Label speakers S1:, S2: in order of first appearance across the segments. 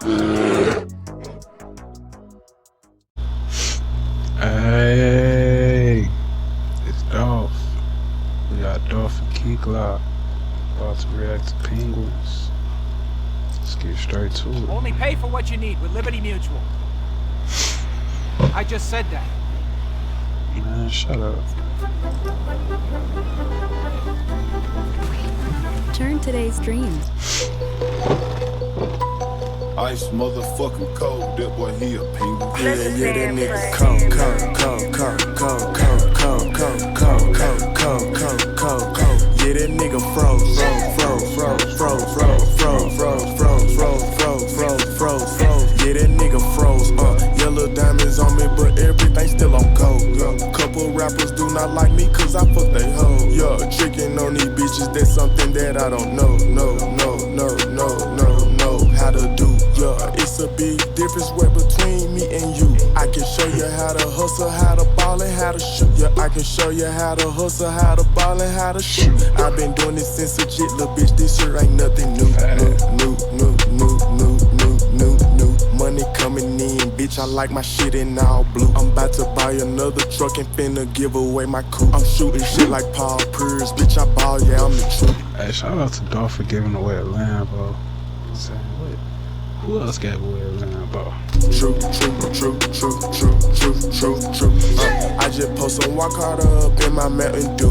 S1: Hey, it's Dolph. We got Dolph and Key Glock about to react to Penguins. Let's get straight to it.
S2: Only pay for what you need with Liberty Mutual. I just said that.
S1: Man, shut up.
S3: Turn today's dreams.
S4: Ice motherfucking cold, that boy he a penguin.
S5: Yeah, that nigga cold. Yeah, that nigga froze. Yeah, that nigga froze. Yellow diamonds on me, but everything still on gold. Couple rappers do not like me, cause I fuck they hoe. Yeah, tricking on these bitches, that's something that I don't know. How to do. Yeah, it's a big difference way between me and you. I can show you how to hustle, how to ball, and how to shoot. Yeah, I can show you how to hustle, how to ball, and how to shoot. I've been doing this since a jit, little bitch. This shit ain't nothing new. Money coming in, bitch. I like my shit in all blue. I'm about to buy another truck and finna give away my coupe. I'm shooting shit like Paul Pierce, bitch. I ball, yeah, I'm the truth.
S1: Hey, shout out to Dolph for giving away a Lambo. I'm saying, what? Who else gave away a Lambo?
S5: True. I just post some walk harder up in my Mountain Dew.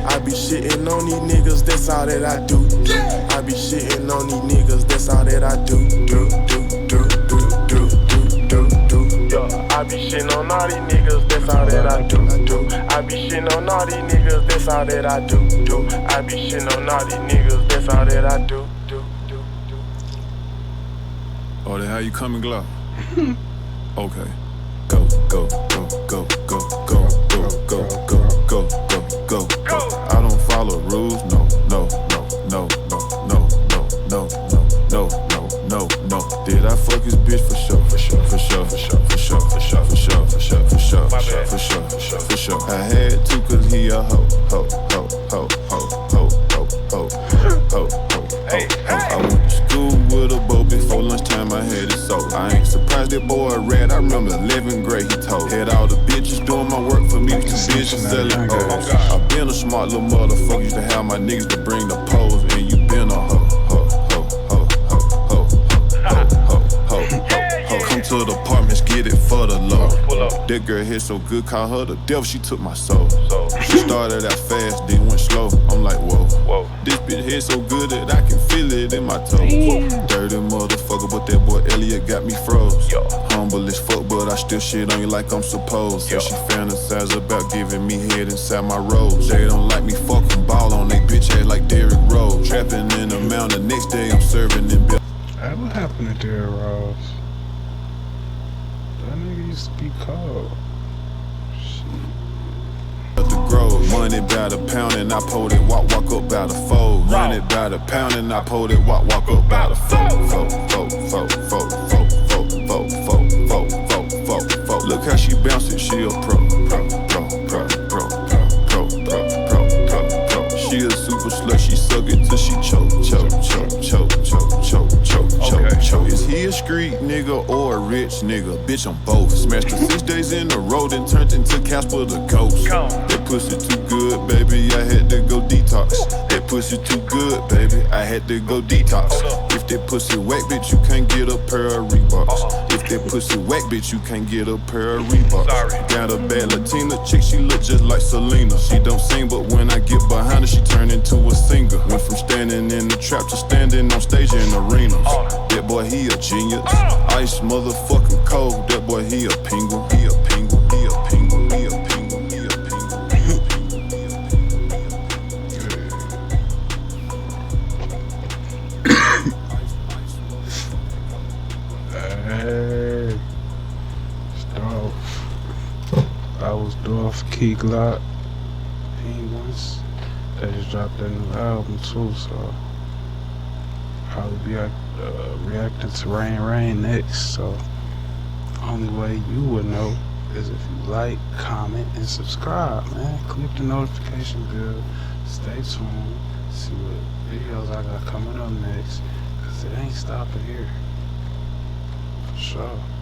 S5: I be shitting on these niggas, that's all that I do. I be shitting on these niggas, that's all that I do. I be shitting on all these niggas, that's all that I do. I be shitting on all these niggas, that's all that I do. I be shitting on all these niggas, that's all that I do.
S4: Oh, then how you coming, Glock? Okay. Go. I don't follow rules, no. Did I fuck his bitch for sure? I had to, cause he a hoe. I went to school with a bow before lunchtime, I had it sold. I ain't surprised that boy a rat, I remember 11th grade he told. Had all the bitches doing my work for me, the bitches selling O's. I been a smart little motherfucker, used to have my niggas to bring the pose, and you been a hoe. Come to the apartments, get it for the low. That girl hit so good, call her the devil, she took my soul. She started out fast, then went slow. I'm like, whoa. This bitch hit so good that I can feel it in my toes. Dirty motherfucker, but that boy Elliot got me froze. Humble as fuck, but I still shit on you like I'm supposed. So she fantasize about giving me head inside my rolls. They don't like me, fucking ball on they bitch head like Derrick Rose. Trapping in the mountain, the next day I'm serving in bill.
S1: Hey, what happened to Derrick Rose? That nigga used to be cold.
S4: The grove, money by the pound and I pulled it, walk up by the fold. Money by the pound and I pulled it, walk up by the fold. Look how she bouncing, she a pro. She a super slut, she suck it till she choke. Is he a street nigga or a rich nigga? Bitch, I'm both. Smashed her 6 days in a row, then turned into Casper the Ghost. That pussy too good, baby, I had to go detox. That pussy too good, baby, I had to go detox. If that pussy whack, bitch, you can't get a pair of Reeboks. If that pussy whack, bitch, you can't get a pair of Reeboks. Got a bad Latina chick, she look just like Selena. She don't sing, but when I get behind her, she turn into a singer. Went from standing in the trap to standing on stage in arenas. That boy, he a genius. Ice motherfucking cold. That boy, he a penguin.
S1: Hey, it's Dolph. I was Dolph, Key Glock, Penguins. They just dropped their new album too, so probably be reacting to Rain next. So only way you would know is if you like, comment, and subscribe, man. Click the notification bell. Stay tuned. See what videos I got coming up next, cause it ain't stopping here. sure.